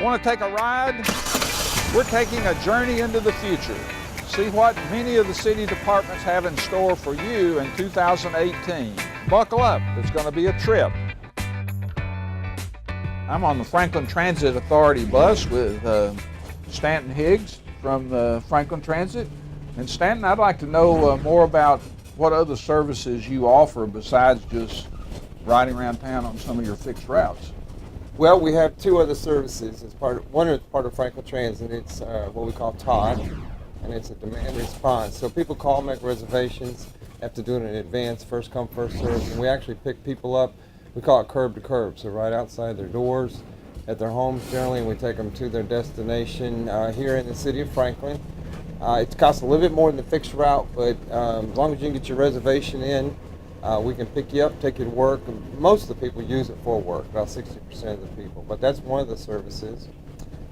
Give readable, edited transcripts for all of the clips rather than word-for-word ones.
Want to take a ride? We're taking a journey into the future. See what many of the city departments have in store for you in 2018. Buckle up, it's going to be a trip. I'm on the Franklin Transit Authority bus with Stanton Higgs from Franklin Transit. And Stanton, I'd like to know more about what other services you offer besides just riding around town on some of your fixed routes. Well, we have two other services. One is part of Franklin Transit. It's what we call TOD, and it's a demand response. So people call, make reservations, have to do it in advance, first come, first served. And we actually pick people up. We call it curb to curb, so right outside their doors, at their homes generally, and we take them to their destination here in the city of Franklin. It costs a little bit more than the fixed route, but as long as you can get your reservation in, we can pick you up, take you to work. Most of the people use it for work, about 60% of the people, but that's one of the services.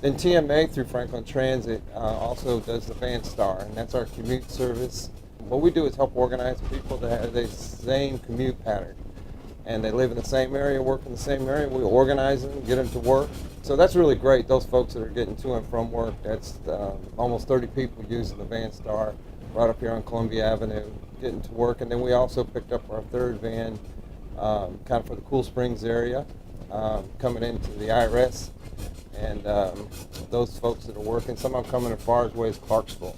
Then TMA through Franklin Transit also does the Van Star, and that's our commute service. What we do is help organize people that have the same commute pattern, and they live in the same area, work in the same area. We organize them, get them to work. So that's really great, those folks that are getting to and from work. That's almost 30 people using the Van Star right up here on Columbia Avenue, getting to work. And then we also picked up our third van kind of for the Cool Springs area, coming into the IRS. And those folks that are working, some of them coming as far away as Clarksville.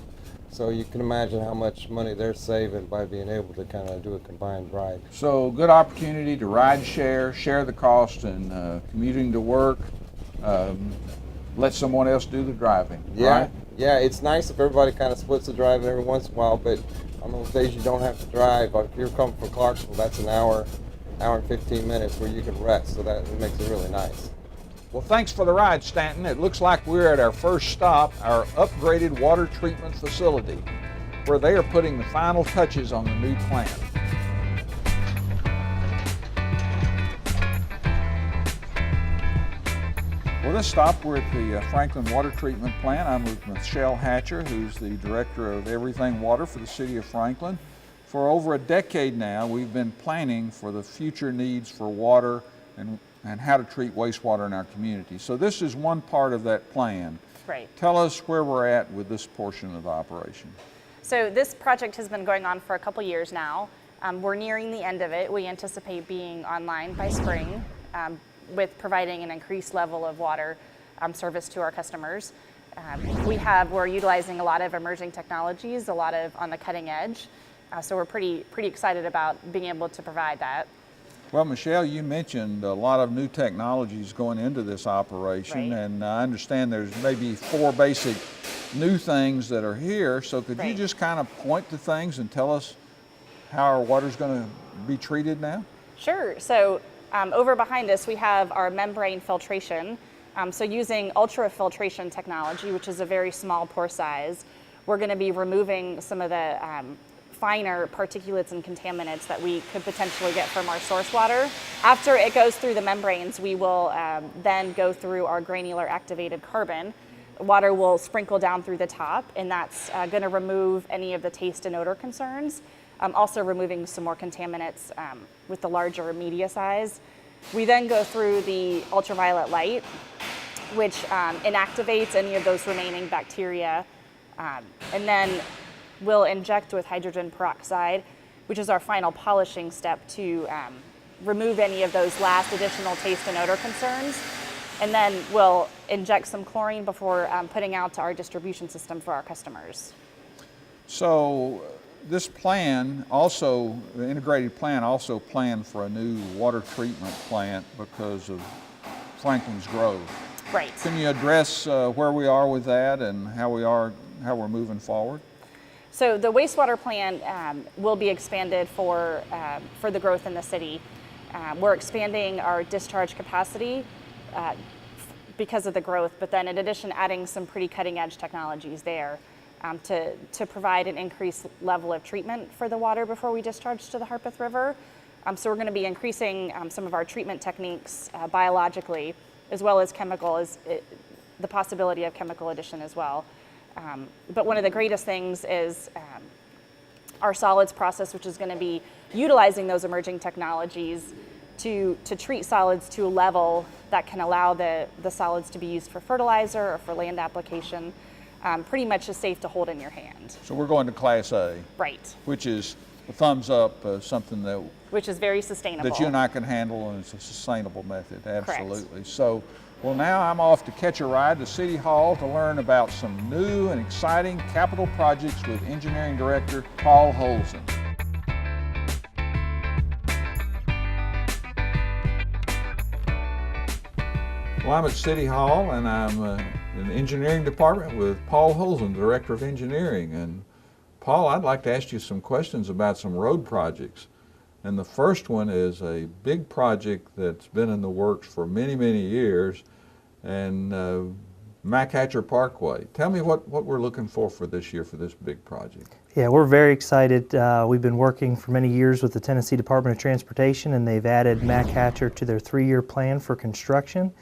So you can imagine how much money they're saving by being able to kind of do a combined ride. So good opportunity to ride share the cost in commuting to work, let someone else do the driving, Yeah. right? Yeah, it's nice if everybody kind of splits the driving every once in a while, but on those days you don't have to drive, like if you're coming from Clarksville, that's an hour and 15 minutes where you can rest, so that makes it really nice. Well, thanks for the ride, Stanton. It looks like we're at our first stop, our upgraded water treatment facility, where they are putting the final touches on the new plant. Well, this stop, we're at the Franklin Water Treatment Plant. I'm with Michelle Hatcher, who's the Director of Everything Water for the City of Franklin. For over a decade now, we've been planning for the future needs for water and how to treat wastewater in our community. So this is one part of that plan. Right. Tell us where we're at with this portion of the operation. So this project has been going on for a couple years now. We're nearing the end of it. We anticipate being online by spring with providing an increased level of water service to our customers. We're utilizing a lot of emerging technologies, a lot of on the cutting edge. So we're pretty excited about being able to provide that. Well, Michelle, you mentioned a lot of new technologies going into this operation, Right. and I understand there's maybe 4 basic new things that are here. So could you Right. just kind of point to things and tell us how our water's going to be treated now? Sure. So over behind us, we have our membrane filtration. So using ultrafiltration technology, which is a very small pore size, we're going to be removing some of the finer particulates and contaminants that we could potentially get from our source water. After it goes through the membranes, we will then go through our granular activated carbon. Water will sprinkle down through the top, and that's going to remove any of the taste and odor concerns. Also removing some more contaminants with the larger media size. We then go through the ultraviolet light, which inactivates any of those remaining bacteria, and then we'll inject with hydrogen peroxide, which is our final polishing step to remove any of those last additional taste and odor concerns. And then we'll inject some chlorine before putting out to our distribution system for our customers. So this plan also, the integrated plan also planned for a new water treatment plant because of Franklin's growth. Right. Can you address where we are with that and how we're moving forward? So the wastewater plant will be expanded for the growth in the city. We're expanding our discharge capacity because of the growth, but then in addition adding some pretty cutting edge technologies there to provide an increased level of treatment for the water before we discharge to the Harpeth River. So we're going to be increasing some of our treatment techniques biologically, as well as the possibility of chemical addition as well. But one of the greatest things is our solids process, which is going to be utilizing those emerging technologies to treat solids to a level that can allow the solids to be used for fertilizer or for land application. Pretty much is safe to hold in your hand. So we're going to Class A, Right. which is a thumbs up, something Which is very sustainable. that you and I can handle, and it's a sustainable method, absolutely. So, well, now I'm off to catch a ride to City Hall to learn about some new and exciting capital projects with Engineering Director Paul Holzen. Well, I'm at City Hall, and I'm in the Engineering Department with Paul Holzen, Director of Engineering. And Paul, I'd like to ask you some questions about some road projects. And the first one is a big project that's been in the works for many, many years, and Mac Hatcher Parkway. Tell me what we're looking for this year for this big project. Yeah, we're very excited. We've been working for many years with the Tennessee Department of Transportation, and they've added Mac Hatcher to their 3-year plan for construction.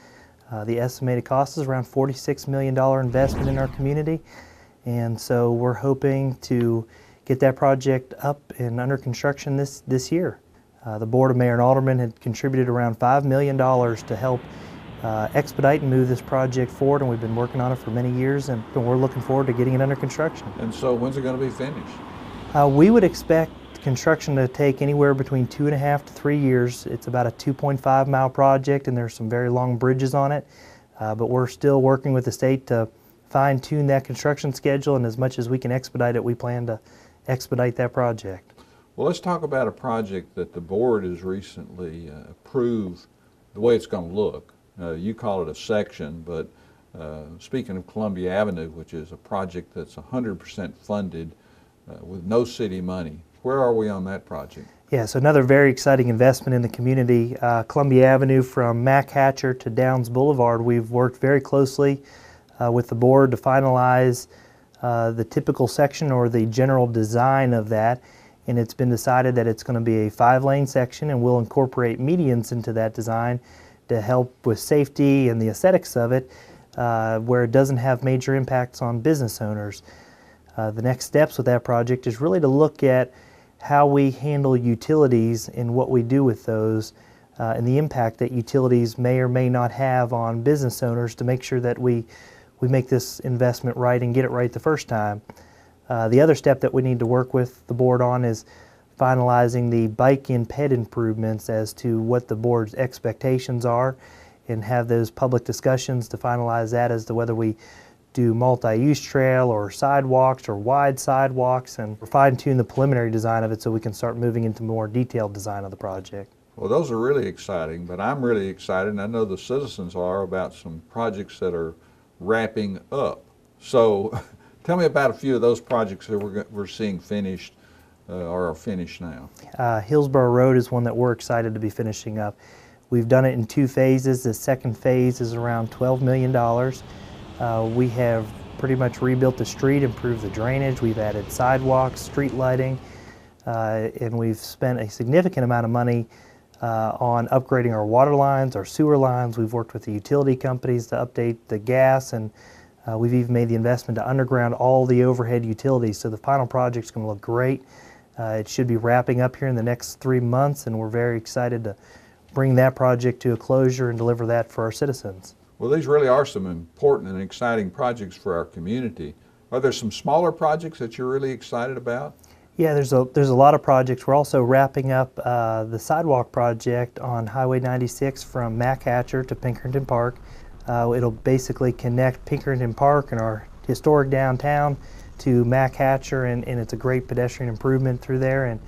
The estimated cost is around $46 million investment in our community, and so we're hoping to get that project up and under construction this year. The Board of Mayor and Aldermen had contributed around $5 million to help expedite and move this project forward, and we've been working on it for many years, and we're looking forward to getting it under construction. And so when's it going to be finished? We would expect construction to take anywhere between 2.5 to 3 years. It's about a 2.5 mile project, and there's some very long bridges on it, but we're still working with the state to fine-tune that construction schedule, and as much as we can expedite it, we plan to expedite that project. Well, let's talk about a project that the board has recently approved, the way it's going to look. You call it a section, but speaking of Columbia Avenue, which is a project that's 100% funded with no city money, where are we on that project? Yeah, so another very exciting investment in the community. Columbia Avenue from Mac Hatcher to Downs Boulevard, we've worked very closely with the board to finalize the typical section or the general design of that, and it's been decided that it's going to be a 5-lane section, and we'll incorporate medians into that design to help with safety and the aesthetics of it, where it doesn't have major impacts on business owners. The next steps with that project is really to look at how we handle utilities and what we do with those, and the impact that utilities may or may not have on business owners to make sure that we make this investment right and get it right the first time. The other step that we need to work with the board on is finalizing the bike and ped improvements as to what the board's expectations are, and have those public discussions to finalize that as to whether we do multi-use trail or sidewalks or wide sidewalks, and fine-tune the preliminary design of it so we can start moving into more detailed design of the project. Well, those are really exciting, but I'm really excited, and I know the citizens are, about some projects that are wrapping up. So tell me about a few of those projects that we're seeing finished or are finished now. Hillsborough Road is one that we're excited to be finishing up. We've done it in 2 phases. The second phase is around $12 million. We have pretty much rebuilt the street, improved the drainage, we've added sidewalks, street lighting, and we've spent a significant amount of money on upgrading our water lines, our sewer lines. We've worked with the utility companies to update the gas, and we've even made the investment to underground all the overhead utilities. So the final project's going to look great. It should be wrapping up here in the next 3 months, and we're very excited to bring that project to a closure and deliver that for our citizens. Well, these really are some important and exciting projects for our community. Are there some smaller projects that you're really excited about? Yeah, there's a lot of projects. We're also wrapping up the sidewalk project on Highway 96 from Mac Hatcher to Pinkerton Park. It'll basically connect Pinkerton Park and our historic downtown to Mac Hatcher, and it's a great pedestrian improvement through there, and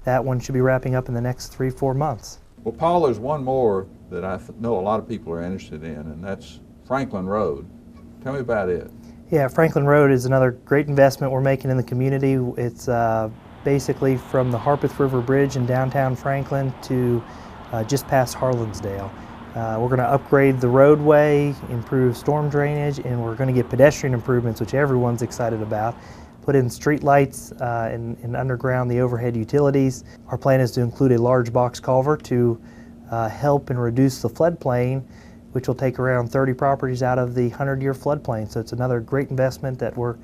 that one should be wrapping up in the next 3-4 months. Well, Paul, there's one more that I know a lot of people are interested in, and that's Franklin Road. Tell me about it. Yeah, Franklin Road is another great investment we're making in the community. It's basically from the Harpeth River Bridge in downtown Franklin to just past Harlansdale. We're going to upgrade the roadway, improve storm drainage, and we're going to get pedestrian improvements, which everyone's excited about. Put in street lights and underground the overhead utilities. Our plan is to include a large box culvert to help and reduce the floodplain, which will take around 30 properties out of the 100-year floodplain. So it's another great investment that we're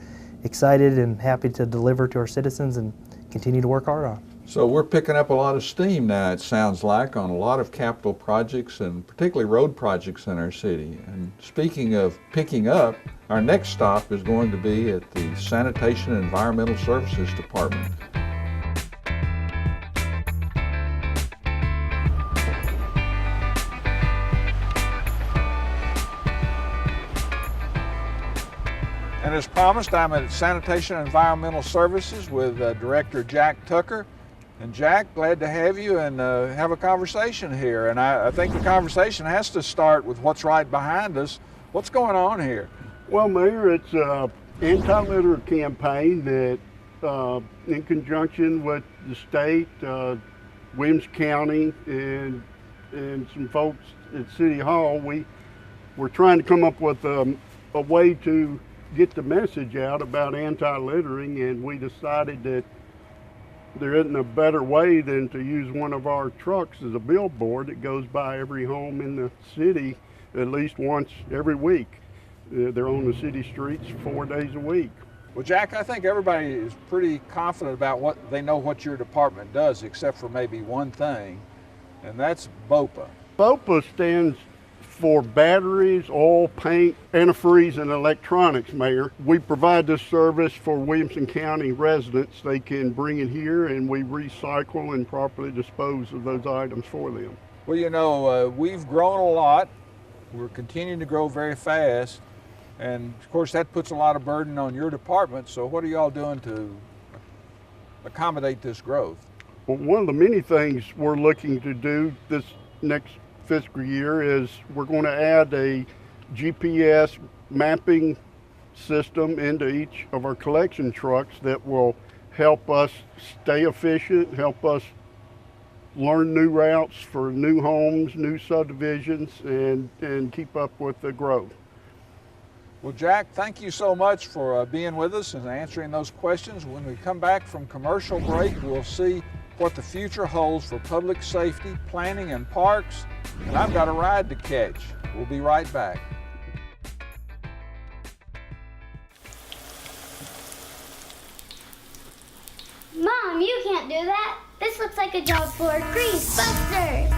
excited and happy to deliver to our citizens and continue to work hard on. So we're picking up a lot of steam now, it sounds like, on a lot of capital projects and particularly road projects in our city. And speaking of picking up, our next stop is going to be at the Sanitation and Environmental Services Department. And as promised, I'm at Sanitation and Environmental Services with Director Jack Tucker. And Jack, glad to have you and have a conversation here. And I think the conversation has to start with what's right behind us. What's going on here? Well, Mayor, it's an anti-litter campaign that, in conjunction with the state, Williams County, and some folks at City Hall, we're trying to come up with a way to get the message out about anti-littering, and we decided that there isn't a better way than to use one of our trucks as a billboard that goes by every home in the city at least once every week. They're on the city streets 4 days a week. Well, Jack, I think everybody is pretty confident about what your department does, except for maybe one thing, and that's BOPA. BOPA stands for batteries, oil, paint, antifreeze, and electronics, Mayor. We provide this service for Williamson County residents. They can bring it here and we recycle and properly dispose of those items for them. Well, you know, we've grown a lot. We're continuing to grow very fast. And of course, that puts a lot of burden on your department. So what are y'all doing to accommodate this growth? Well, one of the many things we're looking to do this next fiscal year is we're going to add a GPS mapping system into each of our collection trucks that will help us stay efficient, help us learn new routes for new homes, new subdivisions, and keep up with the growth. Well, Jack, thank you so much for being with us and answering those questions. When we come back from commercial break, we'll see what the future holds for public safety, planning, and parks. And I've got a ride to catch. We'll be right back. Mom, you can't do that. This looks like a job for Grease Busters.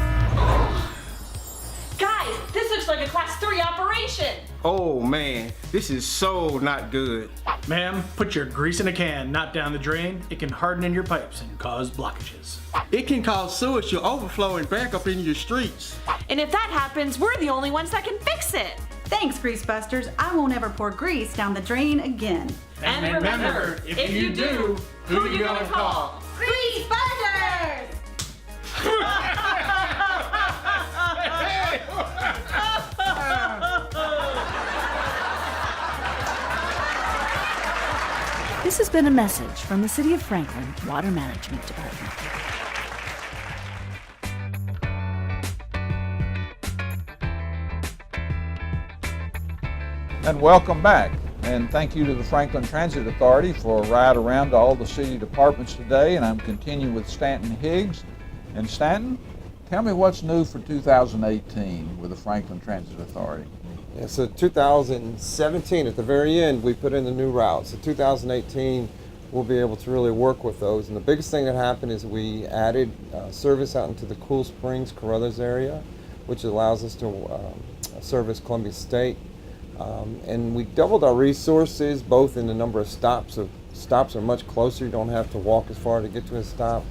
Guys, this looks like a class 3 operation. Oh man, this is so not good. Ma'am, put your grease in a can, not down the drain. It can harden in your pipes and cause blockages. It can cause sewage to overflow and back up in your streets. And if that happens, we're the only ones that can fix it. Thanks, Grease Busters. I won't ever pour grease down the drain again. And remember, if you do, who you gonna call? Grease Busters! This has been a message from the City of Franklin Water Management Department. And welcome back. And thank you to the Franklin Transit Authority for a ride around to all the city departments today. And I'm continuing with Stanton Higgs. And Stanton, tell me what's new for 2018 with the Franklin Transit Authority. Yeah, so 2017, at the very end, we put in the new routes. So 2018, we'll be able to really work with those. And the biggest thing that happened is we added service out into the Cool Springs, Carruthers area, which allows us to service Columbia State. And we doubled our resources, both in the number of stops. So stops are much closer. You don't have to walk as far to get to a stop.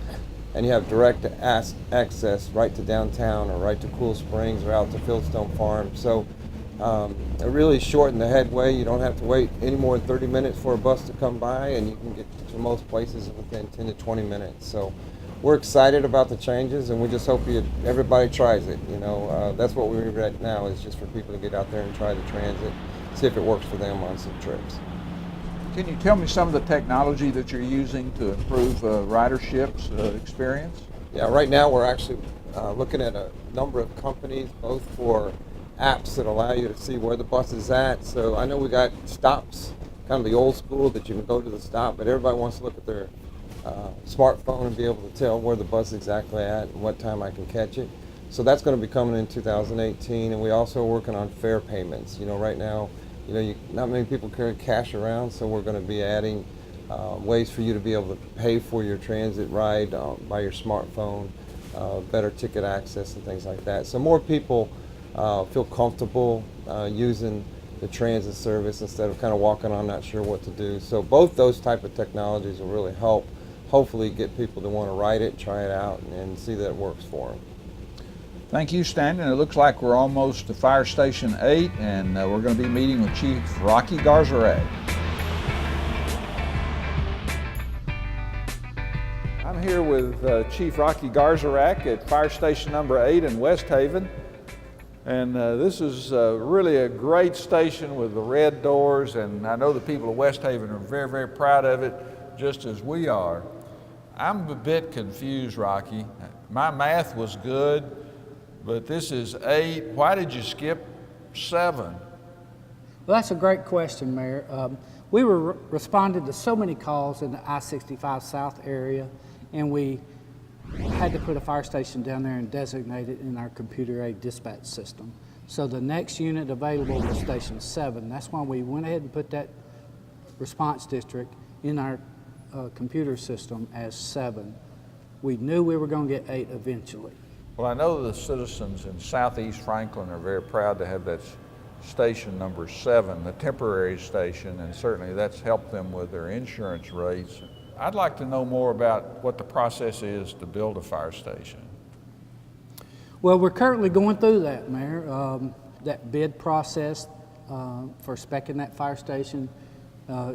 And you have direct access right to downtown or right to Cool Springs or out to Fieldstone Farm. So it really shortened the headway. You don't have to wait any more than 30 minutes for a bus to come by, and you can get to most places within 10 to 20 minutes. So we're excited about the changes, and we just hope everybody tries it. You know, that's what we're at now, is just for people to get out there and try the transit, see if it works for them on some trips. Can you tell me some of the technology that you're using to improve ridership's experience? Yeah, right now we're actually looking at a number of companies, both for apps that allow you to see where the bus is at. So I know we got stops, kind of the old school that you can go to the stop, but everybody wants to look at their smartphone and be able to tell where the bus is exactly at and what time I can catch it. So that's going to be coming in 2018, and we also are working on fare payments. You know, right now, not many people carry cash around, so we're going to be adding ways for you to be able to pay for your transit ride by your smartphone, better ticket access and things like that. So more people feel comfortable using the transit service instead of kind of walking on not sure what to do. So both those type of technologies will really help hopefully get people to want to ride it, try it out, and see that it works for them. Thank you, Stanton. It looks like we're almost to Fire Station 8, and we're going to be meeting with Chief Rocky Garzarak. I'm here with Chief Rocky Garzarak at Fire Station number 8 in West Haven. And this is really a great station with the red doors, and I know the people of West Haven are very, very proud of it, just as we are. I'm a bit confused, Rocky. My math was good, but this is 8. Why did you skip 7? Well, that's a great question, Mayor. We were responded to so many calls in the I-65 South area, and we had to put a fire station down there and designate it in our computer-aided dispatch system. So the next unit available was Station 7. That's why we went ahead and put that response district in our computer system as 7. We knew we were going to get 8 eventually. Well, I know the citizens in Southeast Franklin are very proud to have that station number 7, the temporary station, and certainly that's helped them with their insurance rates. I'd like to know more about what the process is to build a fire station. Well, we're currently going through that, Mayor. That bid process for speccing that fire station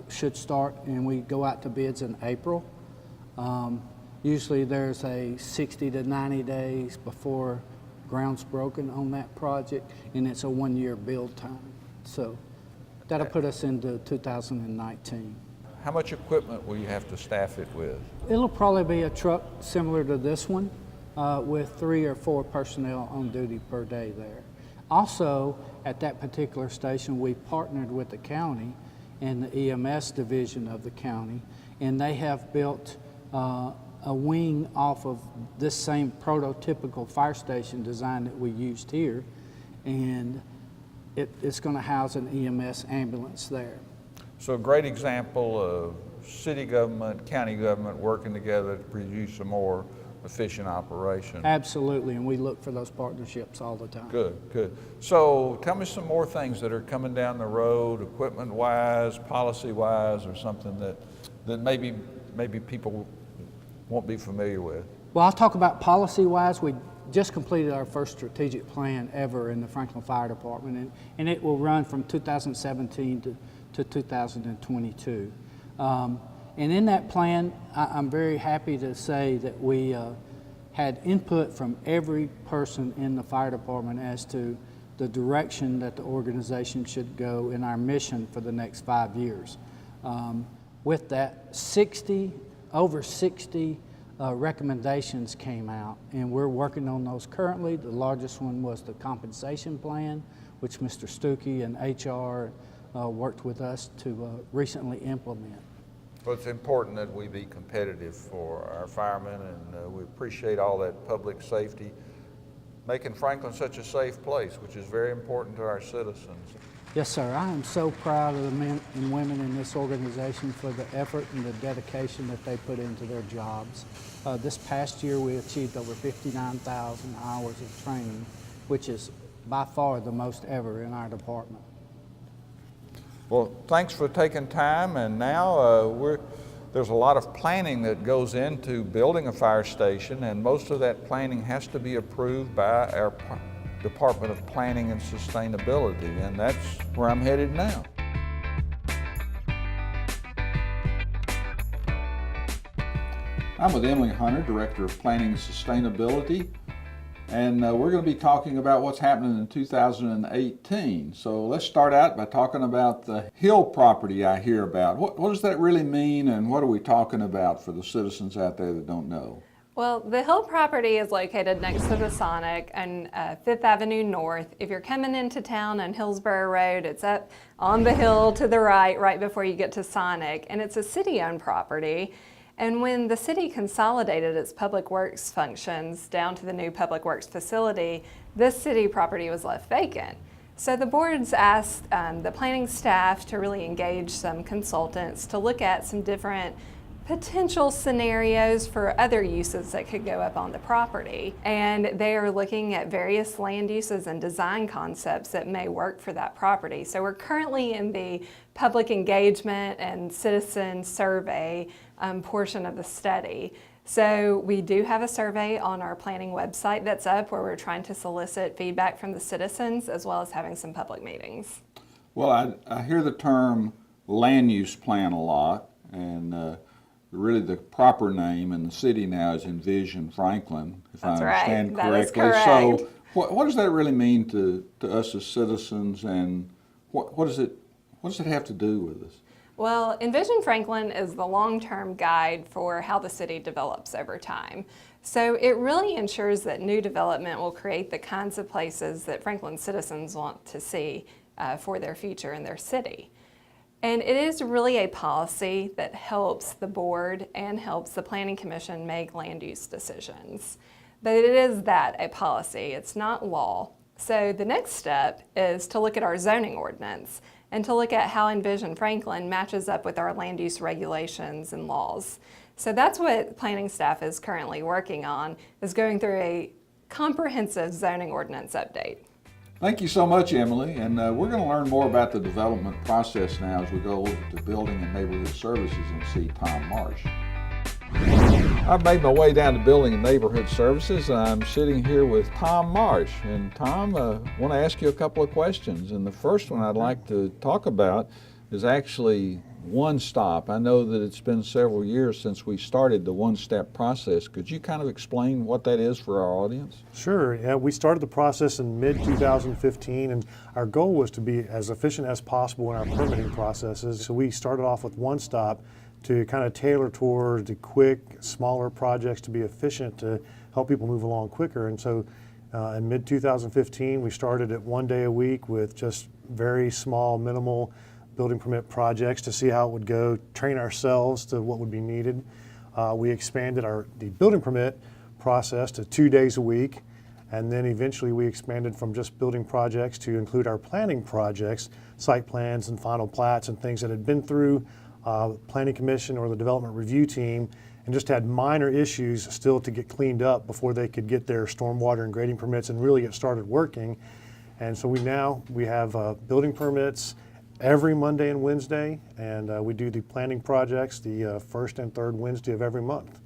should start, and we go out to bids in April. Usually there's a 60 to 90 days before ground's broken on that project, and it's a 1-year build time. So that'll put us into 2019. How much equipment will you have to staff it with? It'll probably be a truck similar to this one with 3 or 4 personnel on duty per day there. Also, at that particular station, we partnered with the county and the EMS division of the county, and they have built a wing off of this same prototypical fire station design that we used here, and it's going to house an EMS ambulance there. So a great example of city government, county government working together to produce a more efficient operation. Absolutely, and we look for those partnerships all the time. Good, good. So tell me some more things that are coming down the road, equipment-wise, policy-wise, or something that maybe people won't be familiar with. Well, I'll talk about policy-wise. We just completed our first strategic plan ever in the Franklin Fire Department, and it will run from 2017 to 2022. And in that plan, I'm very happy to say that we had input from every person in the fire department as to the direction that the organization should go in our mission for the next 5 years. With that, over 60 recommendations came out, and we're working on those currently. The largest one was the compensation plan, which Mr. Stuckey and HR worked with us to recently implement. Well, it's important that we be competitive for our firemen, and we appreciate all that public safety, making Franklin such a safe place, which is very important to our citizens. Yes, sir. I am so proud of the men and women in this organization for the effort and the dedication that they put into their jobs. This past year, we achieved over 59,000 hours of training, which is by far the most ever in our department. Well, thanks for taking time, and now there's a lot of planning that goes into building a fire station, and most of that planning has to be approved by our Department of Planning and Sustainability, and that's where I'm headed now. I'm with Emily Hunter, Director of Planning and Sustainability, and we're going to be talking about what's happening in 2018. So let's start out by talking about the Hill property I hear about. What does that really mean, and what are we talking about for the citizens out there that don't know? Well, the Hill property is located next to the Sonic on 5th Avenue North. If you're coming into town on Hillsborough Road, it's up on the hill to the right before you get to Sonic, and it's a city-owned property. And when the city consolidated its public works functions down to the new public works facility, this city property was left vacant. So the board's asked the planning staff to really engage some consultants to look at some different potential scenarios for other uses that could go up on the property. And they are looking at various land uses and design concepts that may work for that property. So we're currently in the public engagement and citizen survey portion of the study. So we do have a survey on our planning website that's up where we're trying to solicit feedback from the citizens as well as having some public meetings. Well, I hear the term land use plan a lot, and really the proper name in the city now is Envision Franklin, if I understand correctly. That is correct. So what does that really mean to us as citizens, and what does it have to do with us? Well, Envision Franklin is the long-term guide for how the city develops over time. So it really ensures that new development will create the kinds of places that Franklin citizens want to see for their future in their city. And it is really a policy that helps the board and helps the Planning Commission make land use decisions. But it is that, a policy, it's not law. So the next step is to look at our zoning ordinance and to look at how Envision Franklin matches up with our land use regulations and laws. So that's what planning staff is currently working on, is going through a comprehensive zoning ordinance update. Thank you so much, Emily, and we're going to learn more about the development process now as we go over to Building and Neighborhood Services and see Tom Marsh. I've made my way down to Building and Neighborhood Services, and I'm sitting here with Tom Marsh. And Tom, I want to ask you a couple of questions. And the first one I'd like to talk about is actually One Stop. I know that it's been several years since we started the one-step process. Could you kind of explain what that is for our audience? Sure. Yeah, we started the process in mid-2015, and our goal was to be as efficient as possible in our permitting processes. So we started off with One Stop to kind of tailor towards the quick, smaller projects to be efficient to help people move along quicker. And so in mid-2015, we started at 1 day a week with just very small, minimal building permit projects to see how it would go, train ourselves to what would be needed. We expanded the building permit process to 2 days a week, and then eventually we expanded from just building projects to include our planning projects, site plans and final plats and things that had been through Planning Commission or the Development Review Team and just had minor issues still to get cleaned up before they could get their stormwater and grading permits and really get started working. And so we have building permits every Monday and Wednesday, and we do the planning projects the first and third Wednesday of every month.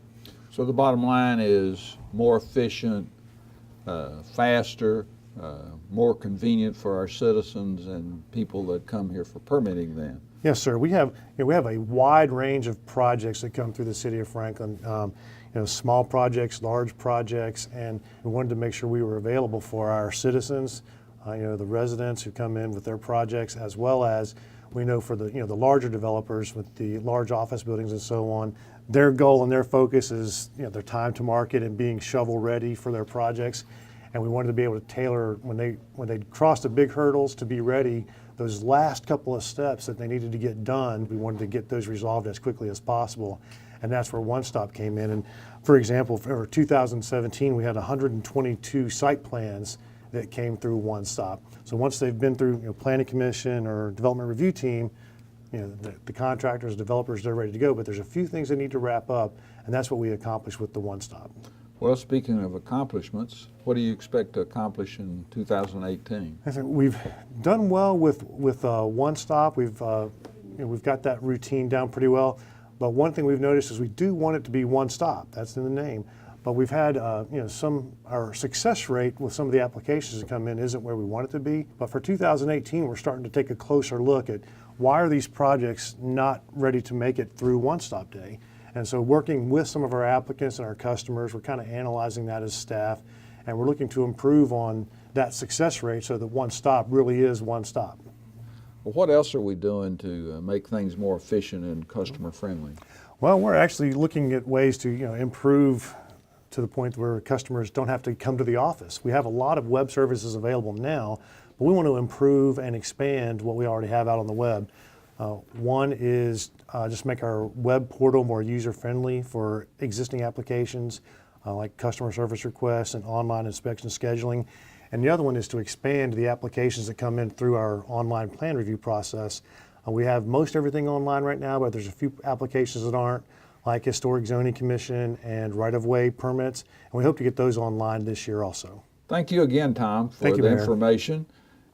So the bottom line is more efficient, faster, more convenient for our citizens and people that come here for permitting then. Yes, sir. We have a wide range of projects that come through the city of Franklin. Small projects, large projects, and we wanted to make sure we were available for our citizens, the residents who come in with their projects, as well as we know for the larger developers with the large office buildings and so on. Their goal and their focus is their time to market and being shovel ready for their projects. And we wanted to be able to tailor when they crossed the big hurdles to be ready. Those last couple of steps that they needed to get done, we wanted to get those resolved as quickly as possible. And that's where One Stop came in. And for example, for 2017, we had 122 site plans that came through One Stop. So once they've been through Planning Commission or Development Review Team, the contractors, developers, they're ready to go. But there's a few things they need to wrap up, and that's what we accomplished with the One Stop. Well, speaking of accomplishments, what do you expect to accomplish in 2018? I think we've done well with One Stop. We've got that routine down pretty well. But one thing we've noticed is we do want it to be one stop. That's in the name. But we've had our success rate with some of the applications that come in isn't where we want it to be. But for 2018, we're starting to take a closer look at why are these projects not ready to make it through One Stop Day. And so working with some of our applicants and our customers, we're kind of analyzing that as staff, and we're looking to improve on that success rate so that One Stop really is one stop. Well, what else are we doing to make things more efficient and customer friendly? Well, we're actually looking at ways to improve to the point where customers don't have to come to the office. We have a lot of web services available now, but we want to improve and expand what we already have out on the web. One is just make our web portal more user-friendly for existing applications. like customer service requests and online inspection scheduling. And the other one is to expand the applications that come in through our online plan review process. We have most everything online right now, but there's a few applications that aren't, like Historic Zoning Commission and right-of-way permits, and we hope to get those online this year also. Thank you again, Tom, for Thank you, the Mayor. information.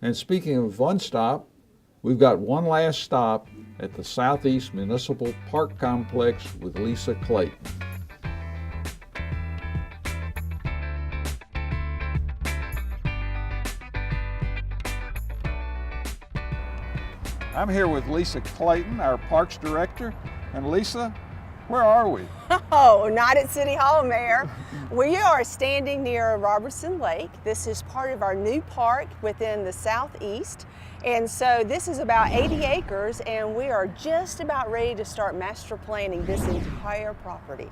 And speaking of one stop, we've got one last stop at the Southeast Municipal Park Complex with Lisa Clayton. I'm here with Lisa Clayton, our Parks Director. And Lisa, where are we? Oh, not at City Hall, Mayor. We are standing near Robertson Lake. This is part of our new park within the southeast. And so this is about 80 acres, and we are just about ready to start master planning this entire property.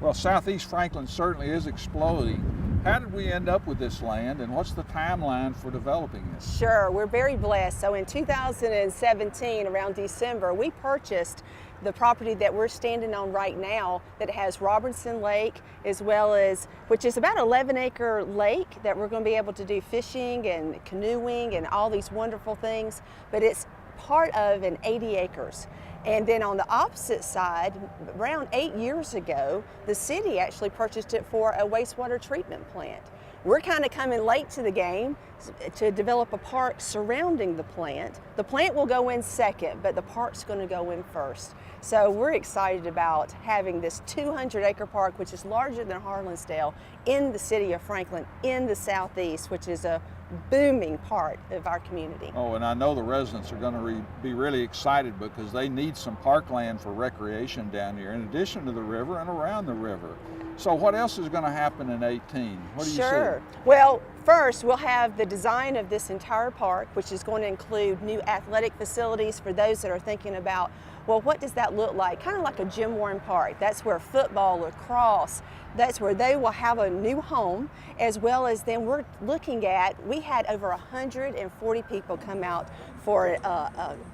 Well, Southeast Franklin certainly is exploding. How did we end up with this land, and what's the timeline for developing it? Sure, we're very blessed. So in 2017, around December, we purchased the property that we're standing on right now that has Robertson Lake, as well as, which is about 11-acre lake that we're going to be able to do fishing and canoeing and all these wonderful things, but it's part of an 80 acres. And then on the opposite side, around 8 years ago, the city actually purchased it for a wastewater treatment plant. We're kind of coming late to the game to develop a park surrounding the plant. The plant will go in second, but the park's going to go in first. So we're excited about having this 200-acre park, which is larger than Harlansdale, in the city of Franklin, in the southeast, which is a booming part of our community. Oh, and I know the residents are going to be really excited because they need some parkland for recreation down here, in addition to the river and around the river. So what else is going to happen in 18? What do you see? Sure. Well, first we'll have the design of this entire park, which is going to include new athletic facilities for those that are thinking about, well, what does that look like? Kind of like a Jim Warren Park. That's where football, lacrosse, that's where they will have a new home, as well as then we're looking at, we had over 140 people come out for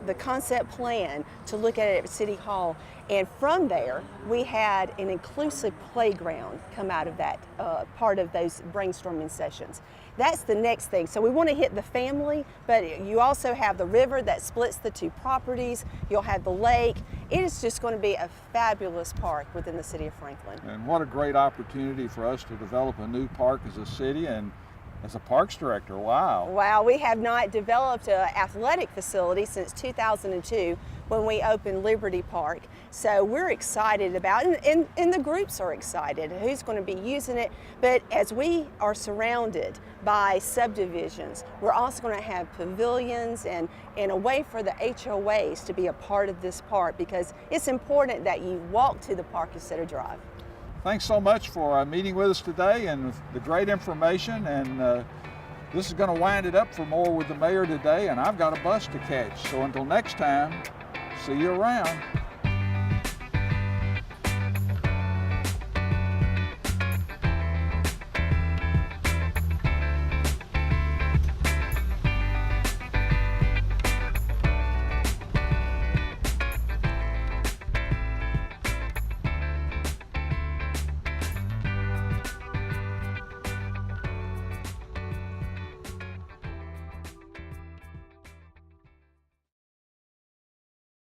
the concept plan to look at it at City Hall. And from there, we had an inclusive playground come out of that, part of those brainstorming sessions. That's the next thing. So we want to hit the family, but you also have the river that splits the two properties. You'll have the lake. It is just going to be a fabulous park within the city of Franklin. And what a great opportunity for us to develop a new park as a city and as a Parks Director. Wow. Wow, we have not developed an athletic facility since 2002 when we opened Liberty Park. So we're excited about it, and the groups are excited who's going to be using it. But as we are surrounded by subdivisions, we're also going to have pavilions and a way for the HOAs to be a part of this park, because it's important that you walk to the park instead of drive. Thanks so much for meeting with us today and the great information. And this is going to wind it up for More with the Mayor today, and I've got a bus to catch. So until next time, see you around.